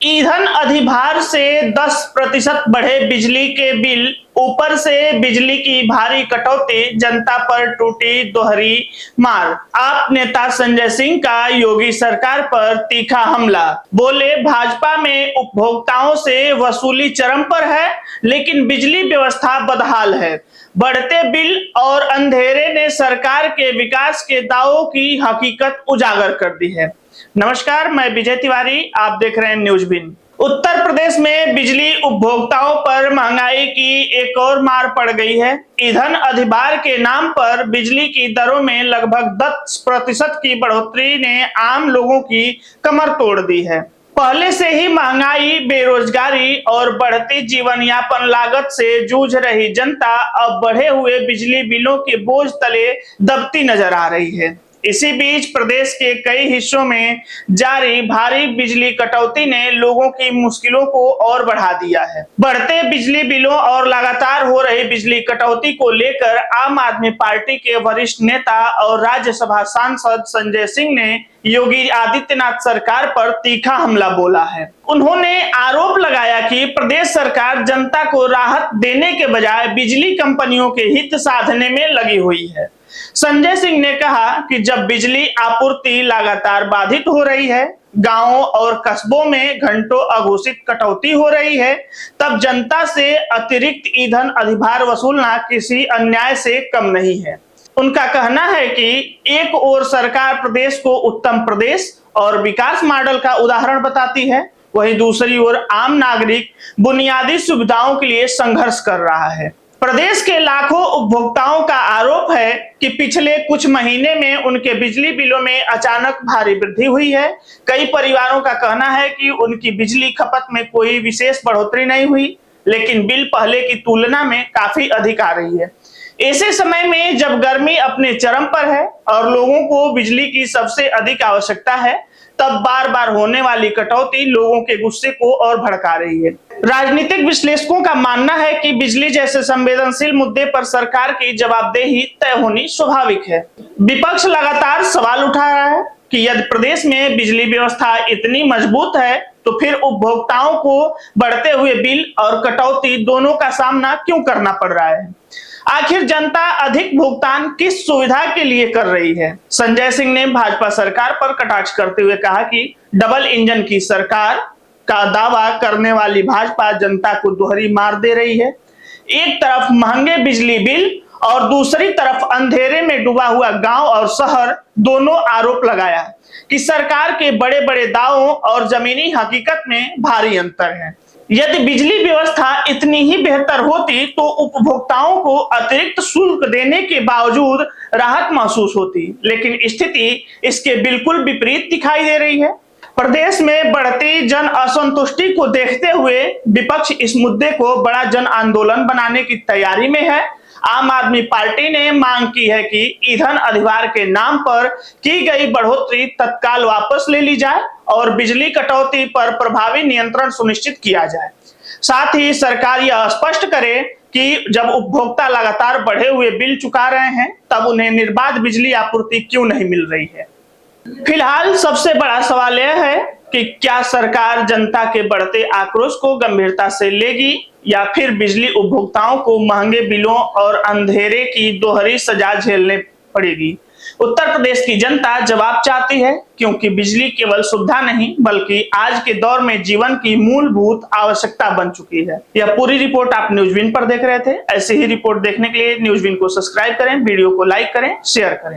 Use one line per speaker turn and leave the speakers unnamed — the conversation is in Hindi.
ईंधन अधिभार से 10% बढ़े बिजली के बिल, ऊपर से बिजली की भारी कटौती, जनता पर टूटी दोहरी मार। आप नेता संजय सिंह का योगी सरकार पर तीखा हमला। बोले, भाजपा में उपभोक्ताओं से वसूली चरम पर है, लेकिन बिजली व्यवस्था बदहाल है। बढ़ते बिल और अंधेरे ने सरकार के विकास के दावों की हकीकत उजागर कर दी है। नमस्कार, मैं विजय तिवारी, आप देख रहे हैं न्यूज बिन। उत्तर प्रदेश में बिजली उपभोक्ताओं पर महंगाई की एक और मार पड़ गई है। ईंधन अधिभार के नाम पर बिजली की दरों में लगभग 10% की बढ़ोतरी ने आम लोगों की कमर तोड़ दी है। पहले से ही महंगाई, बेरोजगारी और बढ़ती जीवन यापन लागत से जूझ रही जनता अब बढ़े हुए बिजली बिलों के बोझ तले दबती नजर आ रही है। इसी बीच प्रदेश के कई हिस्सों में जारी भारी बिजली कटौती ने लोगों की मुश्किलों को और बढ़ा दिया है। बढ़ते बिजली बिलों और लगातार हो रही बिजली कटौती को लेकर आम आदमी पार्टी के वरिष्ठ नेता और राज्यसभा सांसद संजय सिंह ने योगी आदित्यनाथ सरकार पर तीखा हमला बोला है। उन्होंने आरोप लगाया कि प्रदेश सरकार जनता को राहत देने के बजाय बिजली कंपनियों के हित साधने में लगी हुई है। संजय सिंह ने कहा कि जब बिजली आपूर्ति लगातार बाधित हो रही है, गांवों और कस्बों में घंटों अघोषित कटौती हो रही है, तब जनता से अतिरिक्त ईंधन अधिभार वसूलना किसी अन्याय से कम नहीं है। उनका कहना है कि एक ओर सरकार प्रदेश को उत्तम प्रदेश और विकास मॉडल का उदाहरण बताती है, वहीं दूसरी ओर आम नागरिक बुनियादी सुविधाओं के लिए संघर्ष कर रहा है। प्रदेश के लाखों उपभोक्ताओं का आरोप है कि पिछले कुछ महीने में उनके बिजली बिलों में अचानक भारी वृद्धि हुई है। कई परिवारों का कहना है कि उनकी बिजली खपत में कोई विशेष बढ़ोतरी नहीं हुई, लेकिन बिल पहले की तुलना में काफी अधिक आ रही है। ऐसे समय में जब गर्मी अपने चरम पर है और लोगों को बिजली की सबसे अधिक आवश्यकता है, तब बार बार होने वाली कटौती लोगों के गुस्से को और भड़का रही है। राजनीतिक विश्लेषकों का मानना है कि बिजली जैसे संवेदनशील मुद्दे पर सरकार की जवाबदेही तय होनी स्वाभाविक है। विपक्ष लगातार सवाल उठा रहा है कि यदि प्रदेश में बिजली व्यवस्था इतनी मजबूत है, तो फिर उपभोक्ताओं को बढ़ते हुए बिल और कटौती दोनों का सामना क्यों करना पड़ रहा है। आखिर जनता अधिक भुगतान किस सुविधा के लिए कर रही है। संजय सिंह ने भाजपा सरकार पर कटाक्ष करते हुए कहा कि डबल इंजन की सरकार का दावा करने वाली भाजपा जनता को दोहरी मार दे रही है। एक तरफ महंगे बिजली बिल और दूसरी तरफ अंधेरे में डूबा हुआ गांव और शहर, दोनों आरोप लगाया कि सरकार के बड़े बड़े दावों और जमीनी हकीकत में भारी अंतर है। यदि बिजली व्यवस्था इतनी ही बेहतर होती तो उपभोक्ताओं को अतिरिक्त शुल्क देने के बावजूद राहत महसूस होती, लेकिन स्थिति इसके बिल्कुल विपरीत दिखाई दे रही है। प्रदेश में बढ़ती जन असंतुष्टि को देखते हुए विपक्ष इस मुद्दे को बड़ा जन आंदोलन बनाने की तैयारी में है। आम आदमी पार्टी ने मांग की है कि ईंधन अधिभार के नाम पर की गई बढ़ोतरी तत्काल वापस ले ली जाए और बिजली कटौती पर प्रभावी नियंत्रण सुनिश्चित किया जाए। साथ ही सरकार यह स्पष्ट करे कि जब उपभोक्ता लगातार बढ़े हुए बिल चुका रहे हैं, तब उन्हें निर्बाध बिजली आपूर्ति क्यों नहीं मिल रही है। फिलहाल सबसे बड़ा सवाल यह है कि क्या सरकार जनता के बढ़ते आक्रोश को गंभीरता से लेगी या फिर बिजली उपभोक्ताओं को महंगे बिलों और अंधेरे की दोहरी सजा झेलने पड़ेगी। उत्तर प्रदेश की जनता जवाब चाहती है, क्योंकि बिजली केवल सुविधा नहीं बल्कि आज के दौर में जीवन की मूलभूत आवश्यकता बन चुकी है। यह पूरी रिपोर्ट आप न्यूज विन पर देख रहे थे। ऐसे ही रिपोर्ट देखने के लिए न्यूज विन को सब्सक्राइब करें, वीडियो को लाइक करें, शेयर करें।